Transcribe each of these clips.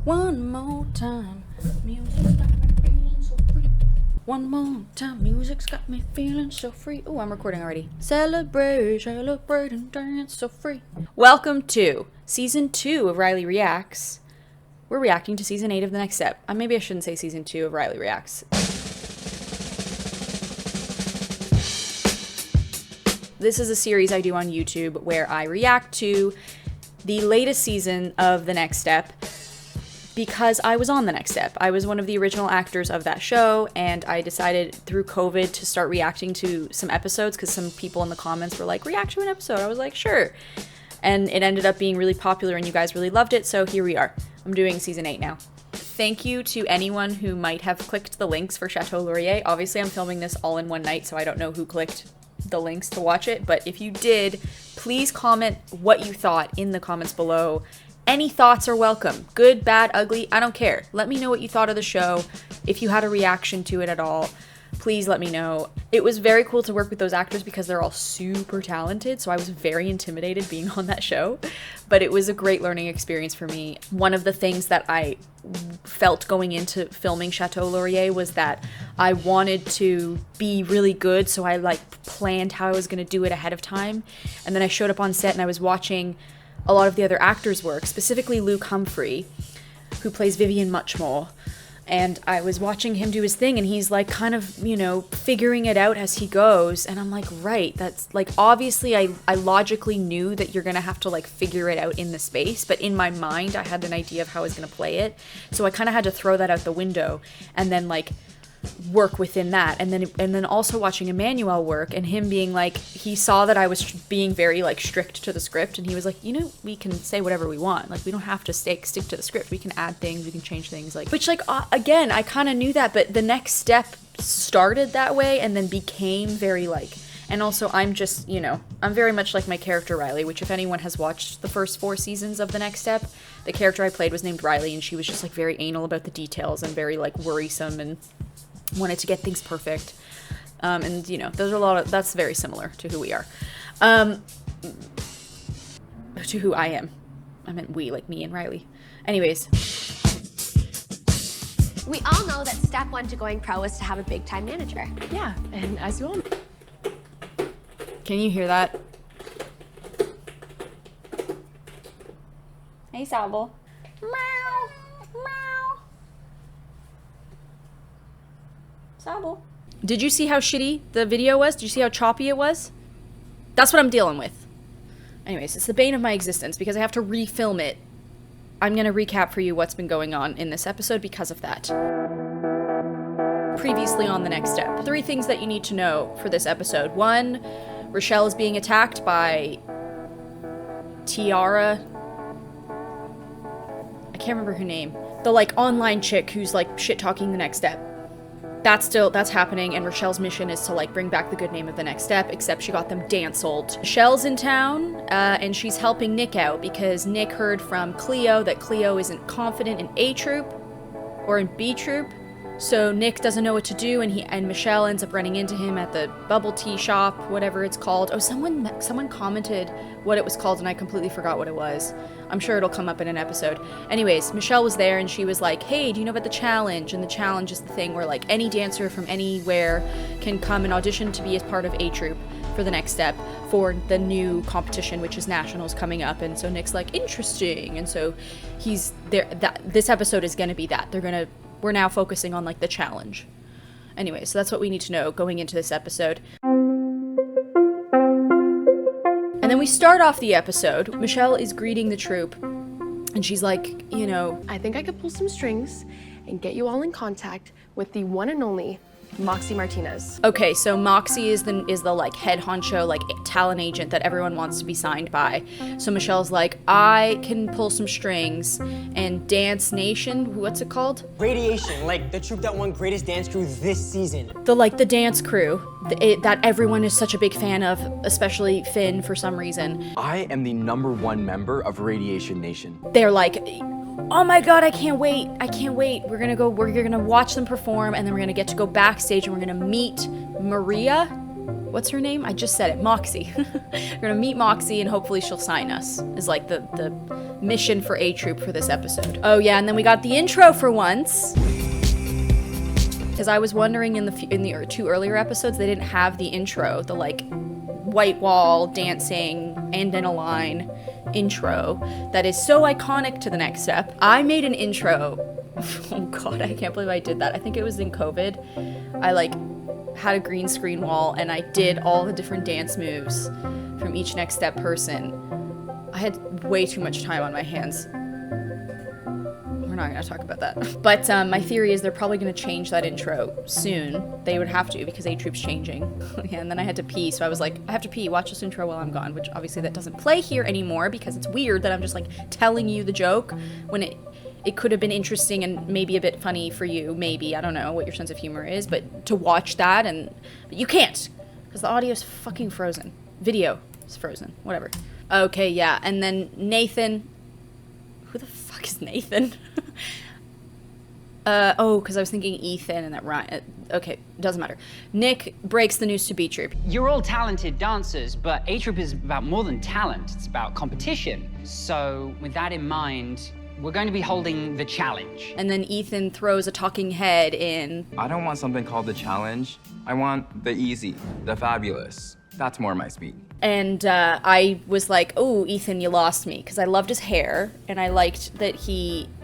One more time, music's got me feeling so free. One more time, music's got me feeling so free. Oh, I'm recording already. Celebrate, celebrate and dance so free. Welcome to Season 2 of Riley Reacts. We're reacting to Season 8 of The Next Step. Maybe I shouldn't say Season 2 of Riley Reacts. This is a series I do on YouTube where I react to the latest season of The Next Step because I was on The Next Step. I was one of the original actors of that show, and I decided through COVID to start reacting to some episodes because some people in the comments were like, react to an episode. I was like, sure. And it ended up being really popular and you guys really loved it, so here we are. I'm doing Season 8 now. Thank you to anyone who might have clicked the links for Chateau Laurier. Obviously, I'm filming this all in one night, so I don't know who clicked the links to watch it, but if you did, please comment what you thought in the comments below. Any thoughts are welcome. Good, bad, ugly, I don't care. Let me know what you thought of the show. If you had a reaction to it at all, please let me know. It was very cool to work with those actors because they're all super talented, so I was very intimidated being on that show, but it was a great learning experience for me. One of the things that I felt going into filming Chateau Laurier was that I wanted to be really good, so I planned how I was going to do it ahead of time, and then I showed up on set and I was watching a lot of the other actors' work, specifically Luke Humphrey, who plays Vivian Muchmore. And I was watching him do his thing, and he's like kind of, you know, figuring it out as he goes. And I'm like, right, that's like, obviously I logically knew that you're gonna have to like figure it out in the space, but in my mind I had an idea of how I was gonna play it. So I kind of had to throw that out the window and then like work within that. And then also watching Emmanuel work and him being like, he saw that I was being very like strict to the script, and he was like, you know, we can say whatever we want, like we don't have to stick to the script, we can add things, we can change things, like, which like again, I kind of knew that, but The Next Step started that way and then became very like, and also I'm just, you know, I'm very much like my character Riley, which if anyone has watched the first 4 seasons of The Next Step, the character I played was named Riley, and she was just like very anal about the details and very like worrisome and wanted to get things perfect. And you know, that's very similar to who we are. To who I am. I meant we, like me and Riley. Anyways. We all know that step 1 to going pro is to have a big time manager. Yeah, and as you all know. Can you hear that? Hey, Sable. Meow. Meow. Sable. Did you see how shitty the video was? Did you see how choppy it was? That's what I'm dealing with. Anyways, it's the bane of my existence because I have to refilm it. I'm gonna recap for you what's been going on in this episode because of that. Previously on The Next Step. 3 things that you need to know for this episode. 1, Richelle is being attacked by Tiara. I can't remember her name. The like online chick who's like shit-talking The Next Step. That's happening, and Richelle's mission is to like bring back the good name of The Next Step, except she got them danceled. Richelle's in town, and she's helping Nick out because Nick heard from Cleo that Cleo isn't confident in A-troupe or in B-troupe, so Nick doesn't know what to do, and Michelle ends up running into him at the bubble tea shop, whatever it's called. Oh, someone commented what it was called, and I completely forgot what it was. I'm sure it'll come up in an episode. Anyways, Michelle was there and she was like, hey, do you know about the challenge? And the challenge is the thing where like any dancer from anywhere can come and audition to be as part of A-troupe for The Next Step for the new competition, which is Nationals coming up. And so Nick's like, interesting. And so he's there. This episode is gonna be that. We're now focusing on like the challenge. Anyway, so that's what we need to know going into this episode. And then we start off the episode. Michelle is greeting the troupe, and she's like, you know, I think I could pull some strings and get you all in contact with the one and only MOXY Martinez. Okay, so MOXY is the like head honcho, like talent agent that everyone wants to be signed by. So Michelle's like, I can pull some strings, and Dance Nation, what's it called? Radiation, like the troupe that won Greatest Dance Crew this season. The dance crew that everyone is such a big fan of, especially Finn for some reason. I am the #1 member of Radiation Nation. They're like, oh my god, I can't wait. We're gonna watch them perform, and then we're gonna get to go backstage and we're gonna meet Maria. what's her name? I just said it, MOXY. We're gonna meet MOXY and hopefully she'll sign us, is like the mission for A-troupe for this episode. Oh yeah, and then we got the intro for once. Because I was wondering in the 2 earlier episodes, they didn't have the intro, the like white wall dancing and in a line intro that is so iconic to the next step. I made an intro. Oh god, I can't believe I did that. I think it was in COVID. I like had a green screen wall and I did all the different dance moves from each next step person. I had way too much time on my hands. We're not gonna talk about that. But my theory is they're probably gonna change that intro soon. They would have to because A-troupe's changing. Yeah, and then I had to pee, so I was like, I have to pee, watch this intro while I'm gone, which obviously that doesn't play here anymore because it's weird that I'm just like telling you the joke when it could have been interesting and maybe a bit funny for you, maybe, I don't know what your sense of humor is, but to watch that but you can't because the audio's fucking frozen. Video is frozen, whatever. Okay, yeah, and then Nathan, who the fuck is Nathan? Because I was thinking Ethan and that rhyme. Okay, doesn't matter. Nick breaks the news to B-troupe. You're all talented dancers, but A-troupe is about more than talent. It's about competition. So with that in mind, we're going to be holding the challenge. And then Ethan throws a talking head in. I don't want something called the challenge. I want the easy, the fabulous. That's more my speed. And I was like, oh, Ethan, you lost me. Because I loved his hair, and I liked that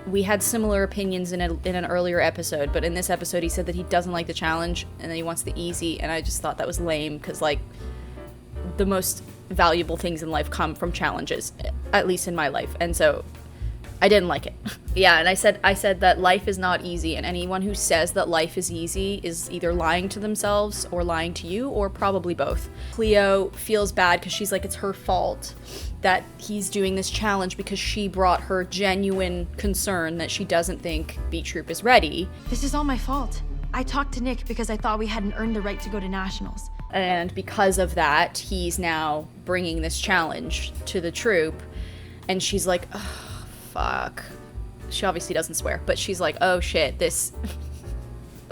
we had similar opinions in an earlier episode, but in this episode he said that he doesn't like the challenge, and that he wants the easy, and I just thought that was lame, because, like, the most valuable things in life come from challenges, at least in my life, and so I didn't like it. Yeah, and I said that life is not easy, and anyone who says that life is easy is either lying to themselves or lying to you, or probably both. Cleo feels bad because she's like, it's her fault that he's doing this challenge because she brought her genuine concern that she doesn't think B-troupe is ready. This is all my fault. I talked to Nick because I thought we hadn't earned the right to go to nationals. And because of that, he's now bringing this challenge to the troupe, and she's like, oh, fuck. She obviously doesn't swear, but she's like, oh shit, that's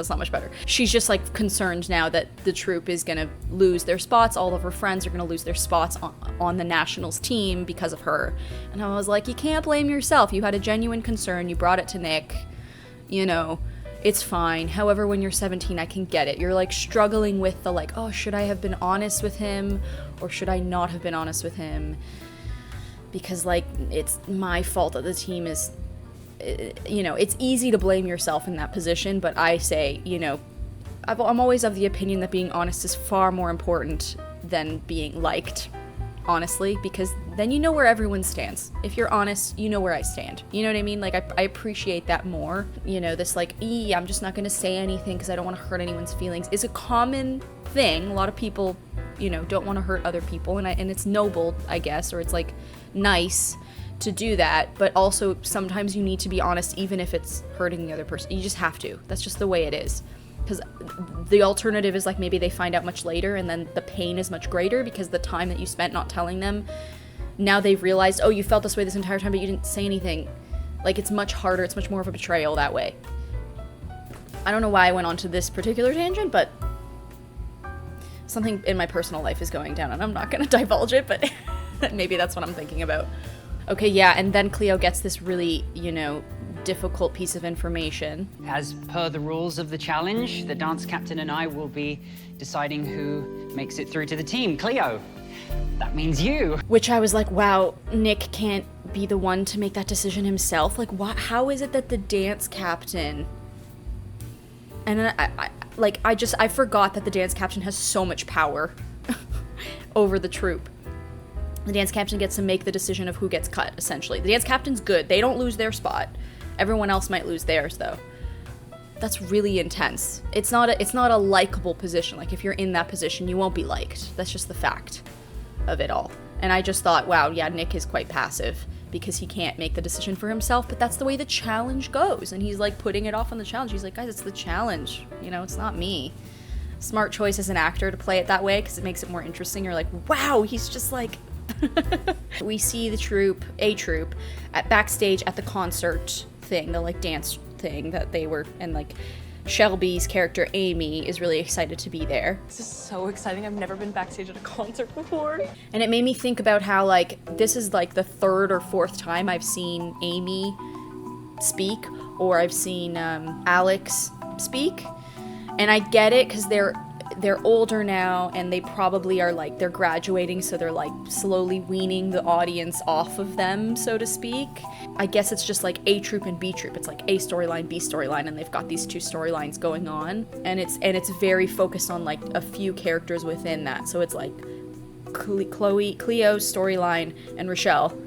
not much better. She's just like concerned now that the troupe is gonna lose their spots. All of her friends are gonna lose their spots on the nationals team because of her. And I was like, you can't blame yourself. You had a genuine concern. You brought it to Nick. You know, it's fine. However, when you're 17, I can get it. You're like struggling with the like, oh, should I have been honest with him or should I not have been honest with him? Because like, it's my fault that the team is, you know, it's easy to blame yourself in that position, but I say, you know, I'm always of the opinion that being honest is far more important than being liked, honestly, because then you know where everyone stands. If you're honest, you know where I stand. You know what I mean? Like, I appreciate that more. You know, this like, I'm just not gonna say anything because I don't want to hurt anyone's feelings is a common thing. A lot of people, you know, don't want to hurt other people, and it's noble, I guess, or it's like nice to do that, but also sometimes you need to be honest even if it's hurting the other person. You just have to. That's just the way it is. Because the alternative is like maybe they find out much later and then the pain is much greater because the time that you spent not telling them, now they've realized, oh, you felt this way this entire time but you didn't say anything. Like, it's much harder, it's much more of a betrayal that way. I don't know why I went on to this particular tangent, but something in my personal life is going down and I'm not going to divulge it, but maybe that's what I'm thinking about. Okay, yeah, and then Cleo gets this really, you know, difficult piece of information. As per the rules of the challenge, the dance captain and I will be deciding who makes it through to the team. Cleo, that means you. Which I was like, wow, Nick can't be the one to make that decision himself. Like, how is it that the dance captain... And then I forgot that the dance captain has so much power over the troupe. The dance captain gets to make the decision of who gets cut, essentially. The dance captain's good. They don't lose their spot. Everyone else might lose theirs, though. That's really intense. It's not a likable position. Like, if you're in that position, you won't be liked. That's just the fact of it all. And I just thought, wow, yeah, Nick is quite passive because he can't make the decision for himself, but that's the way the challenge goes. And he's, like, putting it off on the challenge. He's like, guys, it's the challenge. You know, it's not me. Smart choice as an actor to play it that way because it makes it more interesting. You're like, wow, he's just, like... We see the troupe, A-troupe, at backstage at the concert thing, the like dance thing that they were, and like Shelby's character Amy is really excited to be there. This is so exciting. I've never been backstage at a concert before. And it made me think about how, like, this is like the third or fourth time I've seen Amy speak, or I've seen Alex speak. And I get it, because they're older now, and they probably are, like, they're graduating, so they're, like, slowly weaning the audience off of them, so to speak. I guess it's just like A-troupe and B-troupe. It's like A storyline, B storyline, and they've got these two storylines going on, and it's very focused on, like, a few characters within that. So it's like Cleo's storyline and Richelle,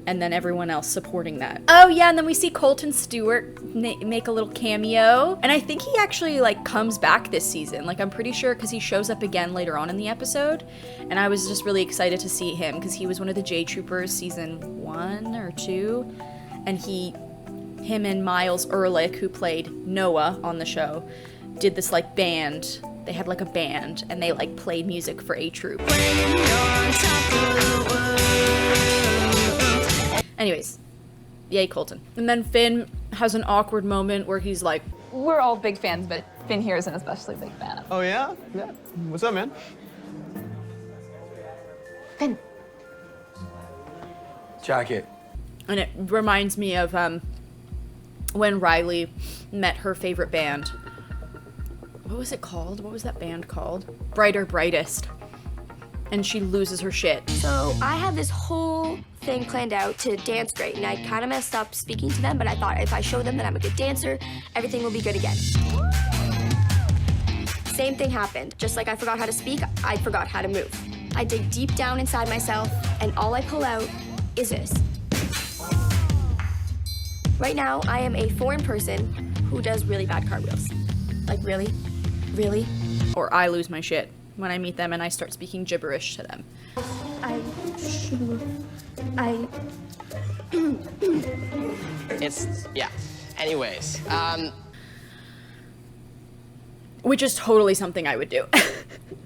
and then everyone else supporting that. Oh yeah, and then we see Colton Stewart make a little cameo, and I think he actually, like, comes back this season. Like, I'm pretty sure, because he shows up again later on in the episode, and I was just really excited to see him, because he was one of the J-troopers season 1 or 2, and him and Miles Ehrlich, who played Noah on the show, did this, like, band. They had, like, a band, and they, like, played music for A-troupe. Anyways, yay Colton. And then Finn has an awkward moment where he's like, we're all big fans, but Finn here is an especially big fan of. Oh, yeah? Yeah. What's up, man? Finn. Jacket. and it reminds me of when Riley met her favorite band. What was it called? What was that band called? Brighter Brightest. And she loses her shit. So I had this whole thing planned out to dance great, and I kind of messed up speaking to them, but I thought if I show them that I'm a good dancer, everything will be good again. Same thing happened. Just like I forgot how to speak, I forgot how to move. I dig deep down inside myself, and all I pull out is this. Right now, I am a foreign person who does really bad cartwheels. Like, really? Really? Or I lose my shit when I meet them and I start speaking gibberish to them. Yeah. Anyways, which is totally something I would do.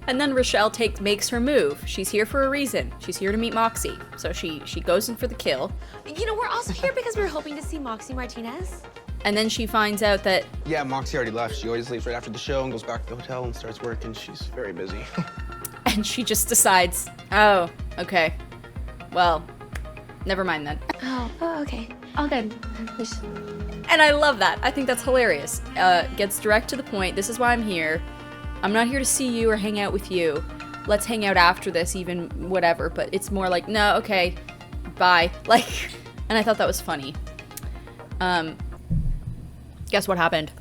And then Richelle makes her move. She's here for a reason. She's here to meet MOXY. So she goes in for the kill. You know, we're also here because we're hoping to see MOXY Martinez. And then she finds out that... Yeah, MOXY already left. She always leaves right after the show and goes back to the hotel and starts working. She's very busy. And she just decides, oh, okay. Well, never mind then. Oh, okay. All good. And I love that. I think that's hilarious. Gets direct to the point. This is why I'm here. I'm not here to see you or hang out with you. Let's hang out after this, even whatever. But it's more like, no, okay, bye. Like, and I thought that was funny. Guess what happened?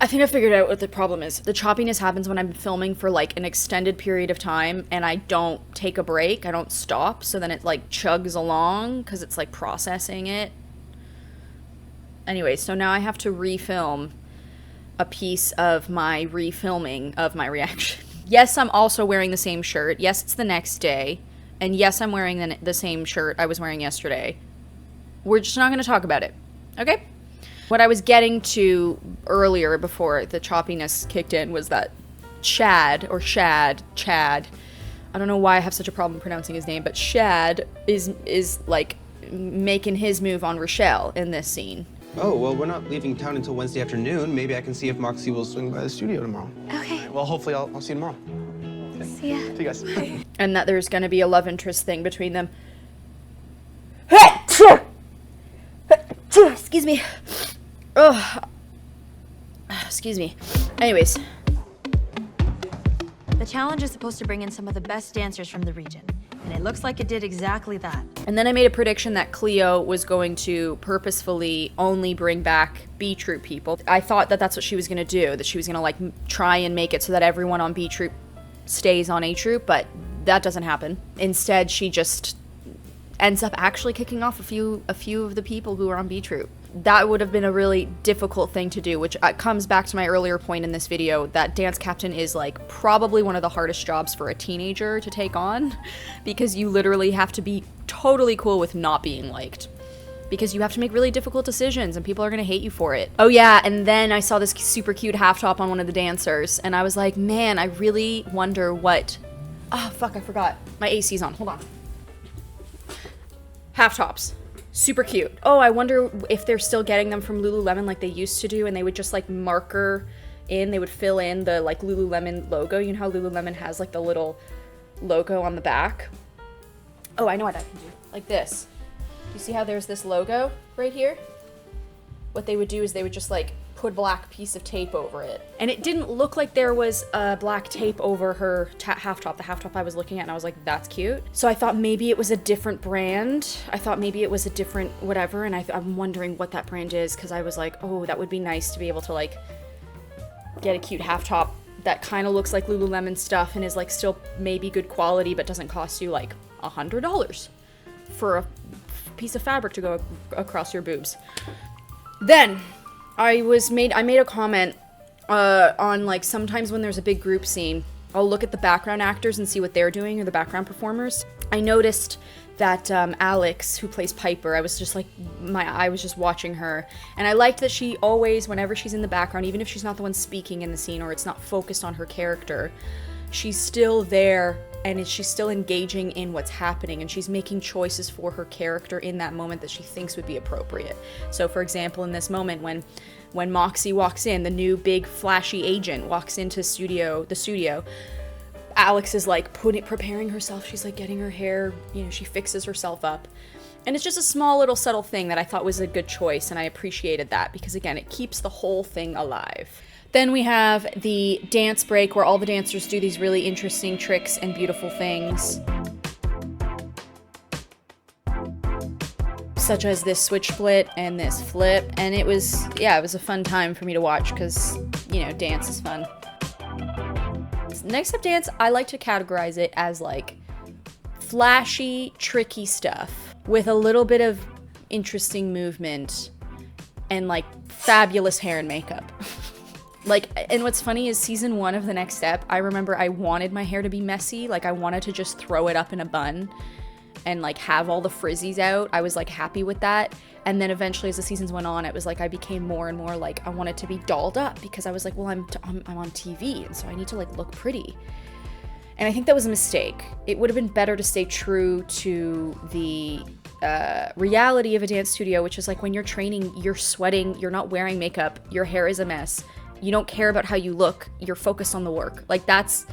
I think I figured out what the problem is. The choppiness happens when I'm filming for like an extended period of time and I don't take a break. I don't stop. So then it like chugs along because it's like processing it. Anyway, so now I have to refilm a piece of my refilming of my reaction. Yes, I'm also wearing the same shirt. Yes, it's the next day. And yes, I'm wearing the same shirt I was wearing yesterday. We're just not going to talk about it. Okay? What I was getting to earlier before the choppiness kicked in was that Chad, I don't know why I have such a problem pronouncing his name, but Chad is like making his move on Richelle in this scene. Oh, well, we're not leaving town until Wednesday afternoon. Maybe I can see if MOXY will swing by the studio tomorrow. Okay. Well, hopefully I'll see you tomorrow. See ya. See you guys. And that there's going to be a love interest thing between them. Excuse me. Oh, excuse me. Anyways. The challenge is supposed to bring in some of the best dancers from the region, and it looks like it did exactly that. And then I made a prediction that Cleo was going to purposefully only bring back B-troupe people. I thought that that's what she was going to do, that she was going to like try and make it so that everyone on B-troupe stays on A-troupe, but that doesn't happen. Instead, she just ends up actually kicking off a few of the people who are on B-troupe. That would have been a really difficult thing to do, which comes back to my earlier point in this video, that dance captain is like probably one of the hardest jobs for a teenager to take on, because you literally have to be totally cool with not being liked, because you have to make really difficult decisions and people are gonna hate you for it. Oh yeah, and then I saw this super cute half top on one of the dancers and I was like, man, I really wonder what... Oh fuck, I forgot. My AC's on, hold on. Half tops. Super cute. Oh, I wonder if they're still getting them from Lululemon like they used to do, and they would just like marker in, they would fill in the like Lululemon logo. You know how Lululemon has like the little logo on the back? Oh, I know what I can do. Like this. You see how there's this logo right here? What they would do is they would just like put a black piece of tape over it. And it didn't look like there was black tape over her half top, the half top I was looking at, and I was like, that's cute. So I thought maybe it was a different brand. I thought maybe it was a different whatever, and I'm wondering what that brand is, because I was like, oh, that would be nice to be able to like get a cute half top that kind of looks like Lululemon stuff and is like still maybe good quality, but doesn't cost you like $100 for a piece of fabric to go across your boobs. Then I made a comment on like sometimes when there's a big group scene, I'll look at the background actors and see what they're doing, or the background performers. I noticed that Alex, who plays Piper, I was just like, I was just watching her, and I liked that she always, whenever she's in the background, even if she's not the one speaking in the scene or it's not focused on her character, she's still there and she's still engaging in what's happening, and she's making choices for her character in that moment that she thinks would be appropriate. So for example, in this moment when MOXY walks in, the new big flashy agent walks into the studio, Alex is like preparing herself. She's like getting her hair, you know, she fixes herself up. And it's just a small little subtle thing that I thought was a good choice, and I appreciated that because again, it keeps the whole thing alive. Then we have the dance break where all the dancers do these really interesting tricks and beautiful things. Such as this switch split and this flip. And it was a fun time for me to watch because, you know, dance is fun. Next up dance, I like to categorize it as like flashy, tricky stuff with a little bit of interesting movement and like fabulous hair and makeup. Like, and what's funny is season 1 of The Next Step, I remember I wanted my hair to be messy. Like, I wanted to just throw it up in a bun and, like, have all the frizzies out. I was, like, happy with that. And then eventually, as the seasons went on, it was like I became more and more, like, I wanted to be dolled up because I was like, well, I'm on TV, and so I need to, like, look pretty. And I think that was a mistake. It would have been better to stay true to the reality of a dance studio, which is, like, when you're training, you're sweating, you're not wearing makeup, your hair is a mess. You don't care about how you look, you're focused on the work. Like that's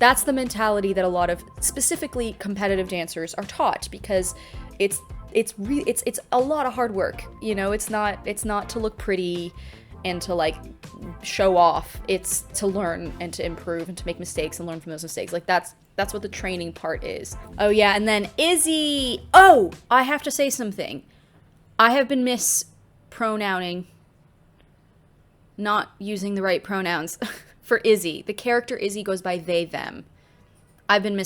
the mentality that a lot of specifically competitive dancers are taught, because it's a lot of hard work. You know, it's not to look pretty and to like show off. It's to learn and to improve and to make mistakes and learn from those mistakes. Like that's what the training part is. Oh yeah, and then Izzy. Oh, I have to say something. I have been mispronouncing, not using the right pronouns for Izzy. The character Izzy goes by they, them. I've been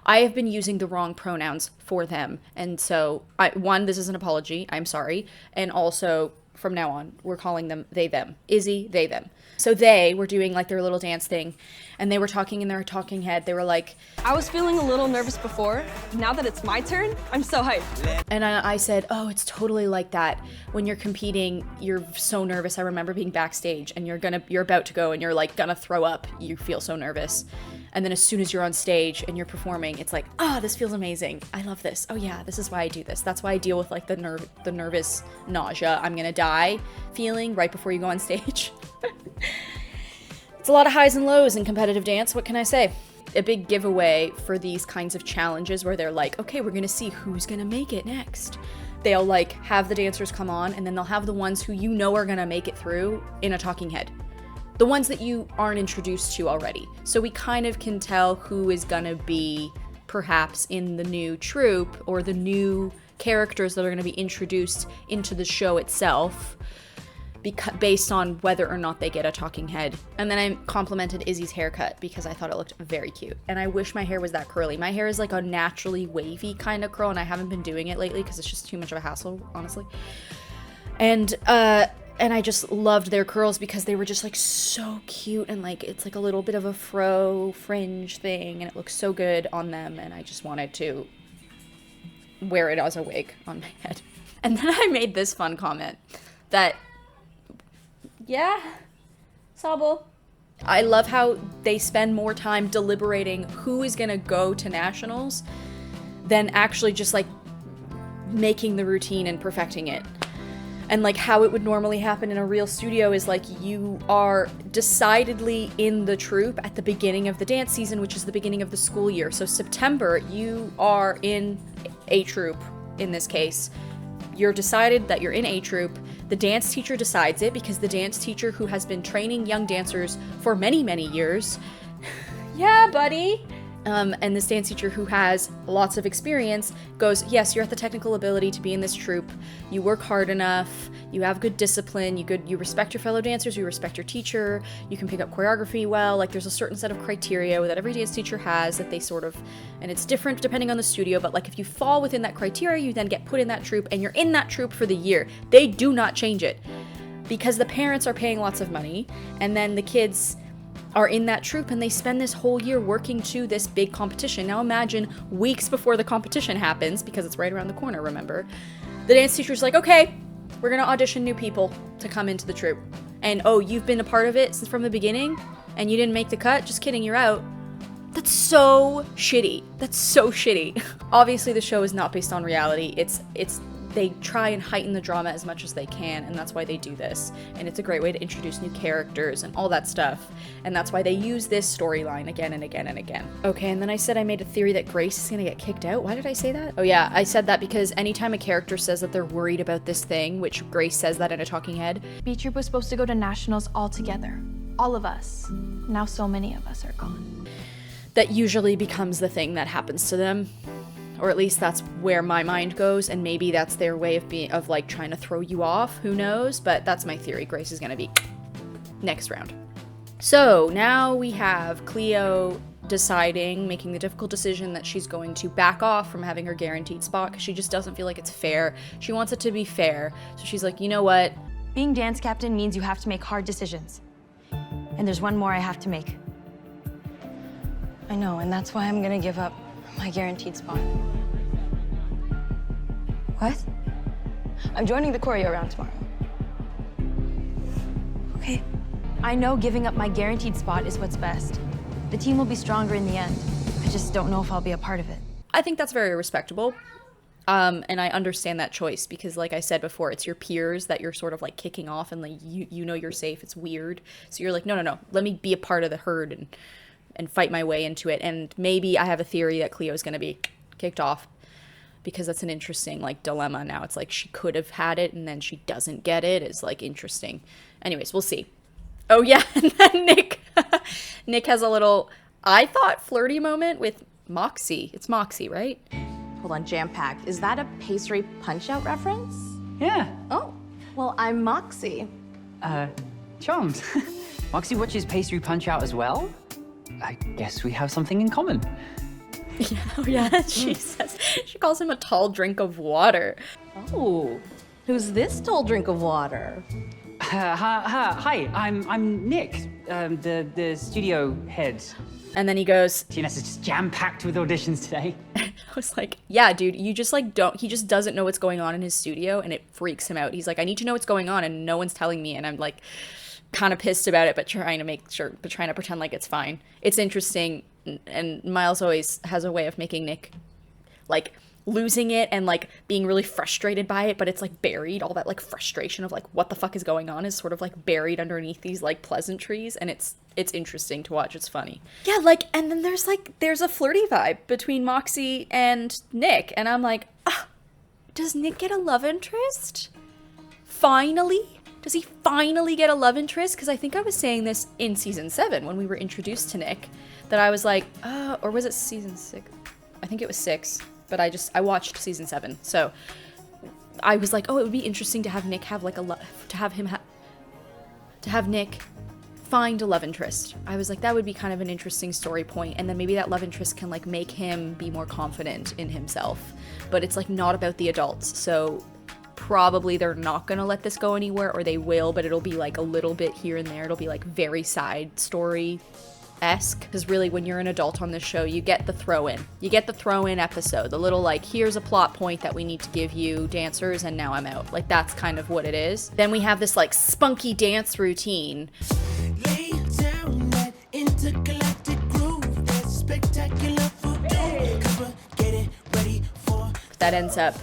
I have been using the wrong pronouns for them. And so, this is an apology. I'm sorry. And also, from now on, we're calling them they, them. Izzy, they, them. So they were doing like their little dance thing, and they were talking in their talking head. They were like, I was feeling a little nervous before. Now that it's my turn, I'm so hyped. And I said, oh, it's totally like that. When you're competing, you're so nervous. I remember being backstage and you're about to go and you're like gonna throw up. You feel so nervous. And then as soon as you're on stage and you're performing, it's like, this feels amazing. I love this. Oh yeah, this is why I do this. That's why I deal with like the nervous nausea, I'm gonna die feeling right before you go on stage. It's a lot of highs and lows in competitive dance. What can I say? A big giveaway for these kinds of challenges where they're like, okay, we're gonna see who's gonna make it next. They'll like have the dancers come on, and then they'll have the ones who you know are gonna make it through in a talking head. The ones that you aren't introduced to already. So we kind of can tell who is gonna be perhaps in the new troupe or the new characters that are gonna be introduced into the show itself, based on whether or not they get a talking head. And then I complimented Izzy's haircut because I thought it looked very cute. And I wish my hair was that curly. My hair is like a naturally wavy kind of curl, and I haven't been doing it lately because it's just too much of a hassle, honestly. And I just loved their curls because they were just like so cute, and like it's like a little bit of a fro fringe thing, and it looks so good on them, and I just wanted to wear it as a wig on my head. And then I made this fun comment that, yeah, Sabo. I love how they spend more time deliberating who is gonna go to nationals than actually just like making the routine and perfecting it. And like how it would normally happen in a real studio is like you are decidedly in the troupe at the beginning of the dance season, which is the beginning of the school year. So September, you are in A-troupe in this case. You're decided that you're in A-troupe. The dance teacher decides it because the dance teacher who has been training young dancers for many, many years. Yeah, buddy. And this dance teacher who has lots of experience goes, yes, you're at the technical ability to be in this troupe. You work hard enough. You have good discipline. You respect your fellow dancers. You respect your teacher. You can pick up choreography well. Like there's a certain set of criteria that every dance teacher has that they sort of, and it's different depending on the studio, but like if you fall within that criteria, you then get put in that troupe and you're in that troupe for the year. They do not change it because the parents are paying lots of money and then the kids are in that troupe and they spend this whole year working to this big competition. Now imagine weeks before the competition happens, because it's right around the corner, remember, the dance teacher's like, okay, we're gonna audition new people to come into the troupe. And oh, you've been a part of it since from the beginning and you didn't make the cut? Just kidding, you're out. That's so shitty. That's so shitty. Obviously the show is not based on reality. They try and heighten the drama as much as they can, and that's why they do this. And it's a great way to introduce new characters and all that stuff. And that's why they use this storyline again and again and again. Okay, and then I said I made a theory that Grace is gonna get kicked out. Why did I say that? Oh yeah, I said that because anytime a character says that they're worried about this thing, which Grace says that in a talking head. B-Troop was supposed to go to nationals all together. All of us. Now so many of us are gone. That usually becomes the thing that happens to them. Or at least that's where my mind goes, and maybe that's their way of like trying to throw you off, who knows, but that's my theory. Grace is gonna be next round. So now we have Cleo making the difficult decision that she's going to back off from having her guaranteed spot because she just doesn't feel like it's fair. She wants it to be fair, so she's like, you know what? Being dance captain means you have to make hard decisions. And there's one more I have to make. I know, and that's why I'm gonna give up my guaranteed spot. What? I'm joining the choreo round tomorrow. Okay. I know giving up my guaranteed spot is what's best. The team will be stronger in the end. I just don't know if I'll be a part of it. I think that's very respectable. And I understand that choice because like I said before, it's your peers that you're sort of like kicking off and like you know you're safe. It's weird. So you're like, no. Let me be a part of the herd and fight my way into it. And maybe I have a theory that Cleo's gonna be kicked off because that's an interesting like dilemma now. It's like she could have had it and then she doesn't get it. It's like interesting. Anyways, we'll see. Oh yeah, and then Nick has a little, I thought, flirty moment with MOXY. It's MOXY, right? Hold on, jam-packed. Is that a pastry punch-out reference? Yeah. Oh, well, I'm MOXY. Charmed. MOXY watches Pastry Punch-Out as well? I guess we have something in common. Yeah, oh yeah, she calls him a tall drink of water. Oh, who's this tall drink of water? Hi, I'm Nick, the studio head. And then he goes, TNS is just jam-packed with auditions today. I was like, yeah, dude, you just like he just doesn't know what's going on in his studio and it freaks him out. He's like, I need to know what's going on and no one's telling me. And I'm like kind of pissed about it, but trying to pretend like it's fine. It's interesting. And Miles always has a way of making Nick like losing it and like being really frustrated by it, but it's like buried. All that like frustration of like what the fuck is going on is sort of like buried underneath these like pleasantries, and it's interesting to watch. It's funny. Yeah, like, and then there's a flirty vibe between MOXY and Nick, and I'm like, does Nick get a love interest? Finally? Does he finally get a love interest? Because I think I was saying this in season 7 when we were introduced to Nick, that I was like, or was it season 6? I think it was 6, but I watched season 7. So I was like, oh, it would be interesting to have Nick have like to have Nick find a love interest. I was like, that would be kind of an interesting story point, and then maybe that love interest can like make him be more confident in himself. But it's like not about the adults, so probably they're not gonna let this go anywhere, or they will, but it'll be like a little bit here and there. It'll be like very side story-esque, because really when you're an adult on this show, you get the throw-in. You get the throw-in episode, the little like, here's a plot point that we need to give you dancers, and now I'm out. Like, that's kind of what it is. Then we have this like spunky dance routine. Lay down that intergalactic groove, that's spectacular for get it ready for that ends up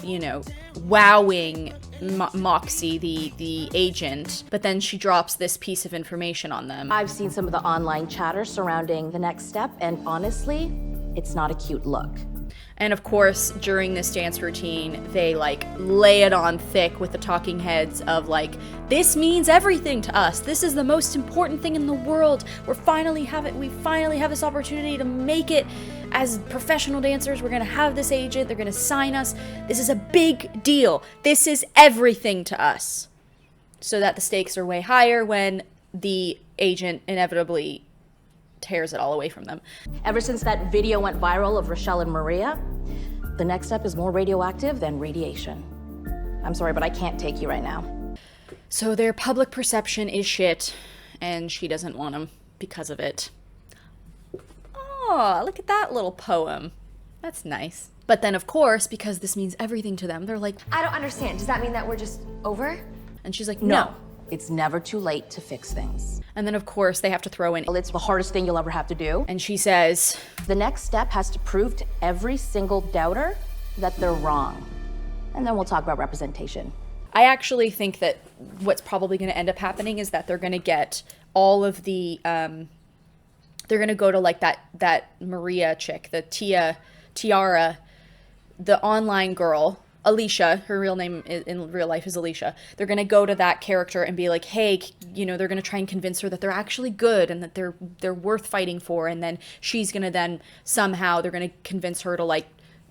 you know, wowing MOXY, the agent, but then she drops this piece of information on them. I've seen some of the online chatter surrounding the next step, and honestly, it's not a cute look. And of course, during this dance routine, they like lay it on thick with the talking heads of like, this means everything to us. This is the most important thing in the world. We finally have this opportunity to make it as professional dancers. We're gonna have this agent, they're gonna sign us. This is a big deal. This is everything to us. So that the stakes are way higher when the agent inevitably tears it all away from them. Ever since that video went viral of Richelle and Maria, the next step is more radioactive than radiation. I'm sorry, but I can't take you right now. So their public perception is shit, and she doesn't want them because of it. Oh, look at that little poem. That's nice. But then, of course, because this means everything to them, they're like, I don't understand. Does that mean that we're just over? And she's like, No. It's never too late to fix things. And then, of course, they have to throw in, It's the hardest thing you'll ever have to do. And she says, the next step has to prove to every single doubter that they're wrong. And then we'll talk about representation. I actually think that what's probably going to end up happening is that they're going to get all of the, they're going to go to like that Maria chick, the Tiara, the online girl, Alicia, her real name in real life is Alicia. They're going to go to that character and be like, hey, you know, they're going to try and convince her that they're actually good and that they're worth fighting for. And then she's going to then somehow, they're going to convince her to like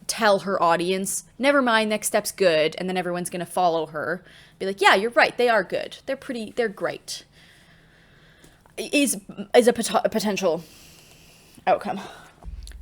tell her audience, never mind, next step's good. And then everyone's going to follow her. Be like, yeah, you're right. They are good. They're great. Is a potential outcome.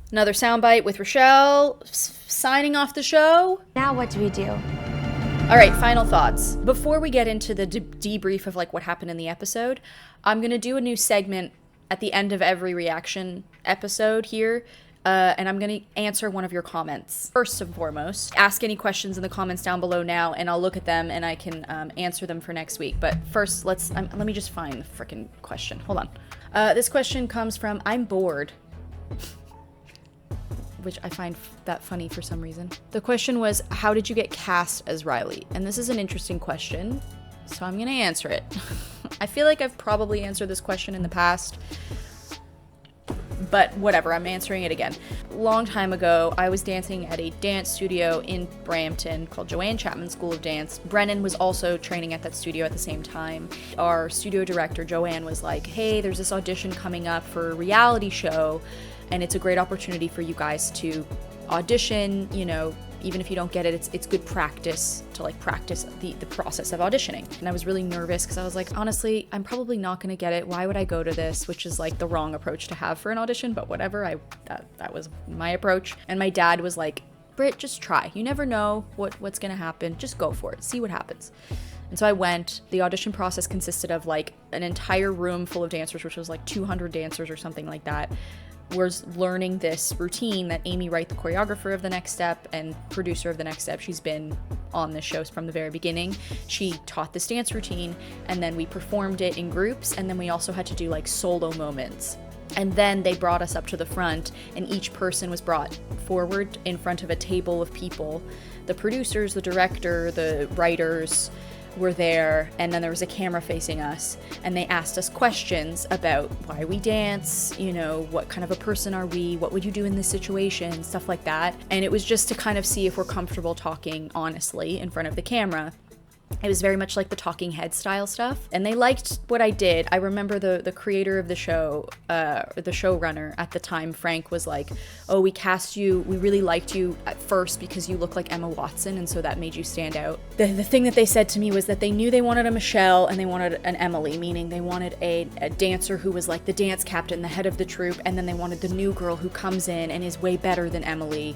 Another soundbite with Richelle signing off the show. Now what do we do? All right, final thoughts. Before we get into the debrief of like what happened in the episode, I'm going to do a new segment at the end of every reaction episode here, and I'm going to answer one of your comments. First and foremost, ask any questions in the comments down below now, and I'll look at them and I can answer them for next week. But first, let me just find the freaking question. Hold on. This question comes from I'm bored, which I find that funny for some reason. The question was, how did you get cast as Riley? And this is an interesting question, so I'm gonna answer it. I feel like I've probably answered this question in the past, but whatever, I'm answering it again. A long time ago, I was dancing at a dance studio in Brampton called Joanne Chapman School of Dance. Brennan was also training at that studio at the same time. Our studio director, Joanne, was like, hey, there's this audition coming up for a reality show, and it's a great opportunity for you guys to audition, you know, even if you don't get it, it's good practice to like practice the process of auditioning. And I was really nervous because I was like, honestly, I'm probably not gonna get it. Why would I go to this? Which is like the wrong approach to have for an audition, but whatever, that was my approach. And my dad was like, Britt, just try. You never know what's gonna happen. Just go for it, see what happens. And so I went. The audition process consisted of like an entire room full of dancers, which was like 200 dancers or something like that, was learning this routine that Amy Wright, the choreographer of The Next Step and producer of The Next Step, she's been on this show from the very beginning. She taught this dance routine, and then we performed it in groups, and then we also had to do like solo moments. And then they brought us up to the front, and each person was brought forward in front of a table of people. The producers, the director, the writers were there, and then there was a camera facing us, and they asked us questions about why we dance, you know, what kind of a person are we, what would you do in this situation, stuff like that. And it was just to kind of see if we're comfortable talking honestly in front of the camera. It was very much like the talking head style stuff, and they liked what I did. I remember the creator of the show, the showrunner at the time, Frank, was like, oh, we cast you, we really liked you at first because you look like Emma Watson, and so that made you stand out. The thing that they said to me was that they knew they wanted a Michelle and they wanted an Emily, meaning they wanted a dancer who was like the dance captain, the head of the troupe, and then they wanted the new girl who comes in and is way better than Emily.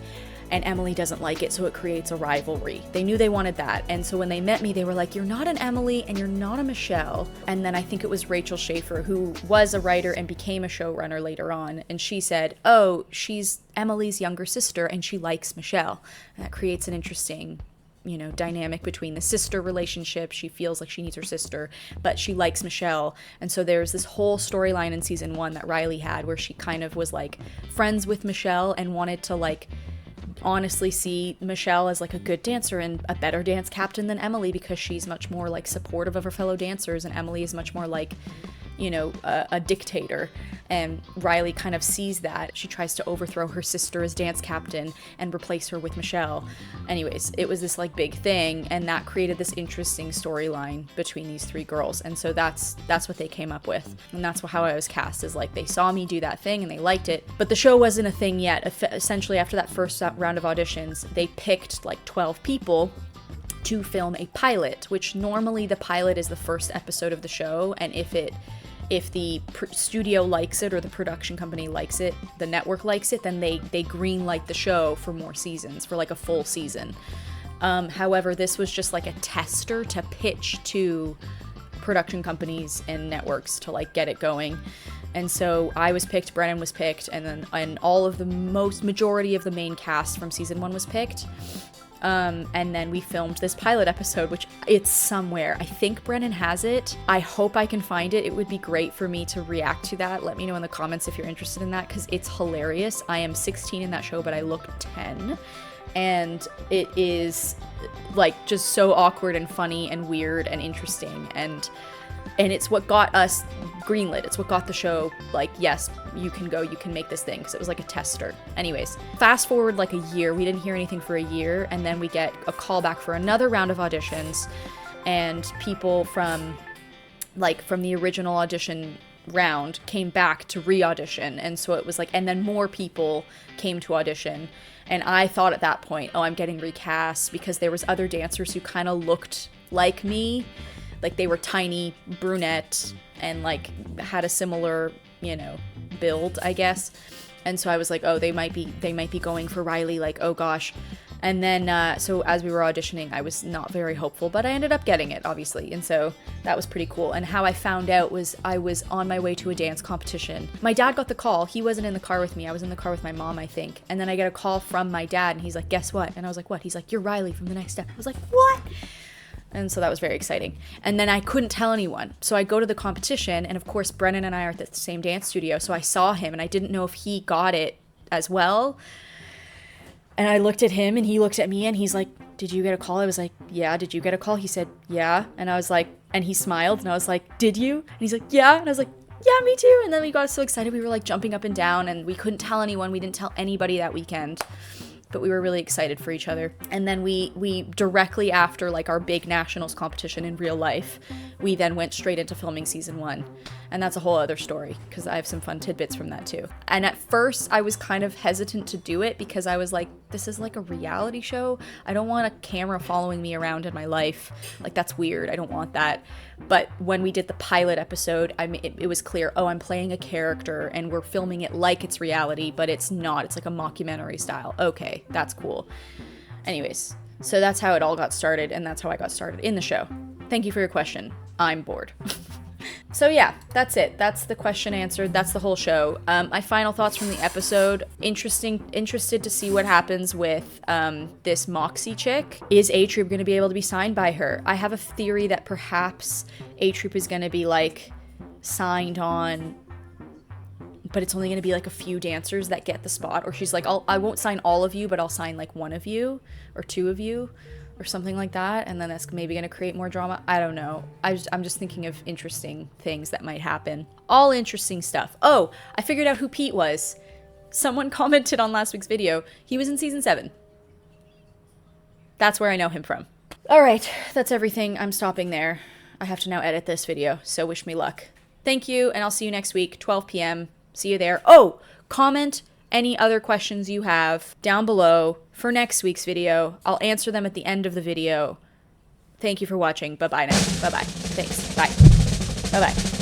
And Emily doesn't like it, so it creates a rivalry. They knew they wanted that, and so when they met me, they were like, you're not an Emily and you're not a Michelle. And then I think it was Rachel Schaefer, who was a writer and became a showrunner later on, and she said, oh, she's Emily's younger sister and she likes Michelle. And that creates an interesting, you know, dynamic between the sister relationship. She feels like she needs her sister, but she likes Michelle. And so there's this whole storyline in season 1 that Riley had where she kind of was like friends with Michelle and wanted to like honestly see Michelle as like a good dancer and a better dance captain than Emily, because she's much more like supportive of her fellow dancers, and Emily is much more like, you know, a dictator. And Riley kind of sees that. She tries to overthrow her sister as dance captain and replace her with Michelle. Anyways, it was this like big thing, and that created this interesting storyline between these three girls. And so that's what they came up with, and that's how I was cast, is like they saw me do that thing and they liked it, but the show wasn't a thing yet. Essentially, after that first round of auditions, they picked like 12 people to film a pilot, which normally the pilot is the first episode of the show, and if the studio likes it or the production company likes it, the network likes it, then they green light the show for more seasons, for like a full season. However, this was just like a tester to pitch to production companies and networks to like get it going. And so I was picked, Brennan was picked, and all of the majority of the main cast from season 1 was picked. And then we filmed this pilot episode, which it's somewhere. I think Brennan has it. I hope I can find it. It would be great for me to react to that. Let me know in the comments if you're interested in that, because it's hilarious. I am 16 in that show, but I look 10. And it is like just so awkward and funny and weird and interesting. And it's what got us greenlit. It's what got the show like, yes, you can go, you can make this thing, because it was like a tester. Anyways, fast forward like a year, we didn't hear anything for a year, and then we get a call back for another round of auditions, and people from the original audition round came back to re-audition, and so it was like, and then more people came to audition, and I thought at that point, oh, I'm getting recast, because there was other dancers who kind of looked like me. Like they were tiny, brunette, and like had a similar, you know, build, I guess. And so I was like, oh, they might be going for Riley, like, oh gosh. And then, so as we were auditioning, I was not very hopeful, but I ended up getting it, obviously. And so that was pretty cool. And how I found out was I was on my way to a dance competition. My dad got the call. He wasn't in the car with me. I was in the car with my mom, I think. And then I get a call from my dad, and he's like, guess what? And I was like, what? He's like, you're Riley from The Next Step. I was like, what? And so that was very exciting. And then I couldn't tell anyone. So I go to the competition, and of course, Brennan and I are at the same dance studio. So I saw him, and I didn't know if he got it as well. And I looked at him, and he looked at me, and he's like, did you get a call? I was like, yeah. Did you get a call? He said, yeah. And I was like, and he smiled, and I was like, did you? And he's like, yeah. And I was like, yeah, me too. And then we got so excited. We were like jumping up and down, and we couldn't tell anyone. We didn't tell anybody that weekend. But we were really excited for each other. And then we directly after like our big nationals competition in real life, we then went straight into filming season 1. And that's a whole other story, because I have some fun tidbits from that too. And at first I was kind of hesitant to do it, because I was like, this is like a reality show. I don't want a camera following me around in my life. Like, that's weird. I don't want that. But when we did the pilot episode, it was clear, oh, I'm playing a character and we're filming it like it's reality, but it's not. It's like a mockumentary style. Okay, that's cool. Anyways, so that's how it all got started, and that's how I got started in the show. Thank you for your question. I'm bored. So yeah, that's it. That's the question answered. That's the whole show. My final thoughts from the episode. Interested to see what happens with this MOXY chick. Is A-troupe going to be able to be signed by her? I have a theory that perhaps A-troupe is going to be like signed on, but it's only going to be like a few dancers that get the spot. Or she's like, I won't sign all of you, but I'll sign like one of you or two of you, or something like that, and then that's maybe going to create more drama. I don't know. I'm just thinking of interesting things that might happen. All interesting stuff. Oh, I figured out who Pete was. Someone commented on last week's video. He was in season 7. That's where I know him from. All right, that's everything. I'm stopping there. I have to now edit this video, so wish me luck. Thank you, and I'll see you next week, 12 p.m. See you there. Oh, comment any other questions you have down below for next week's video. I'll answer them at the end of the video. Thank you for watching. Bye-bye now. Bye-bye. Thanks. Bye. Bye-bye.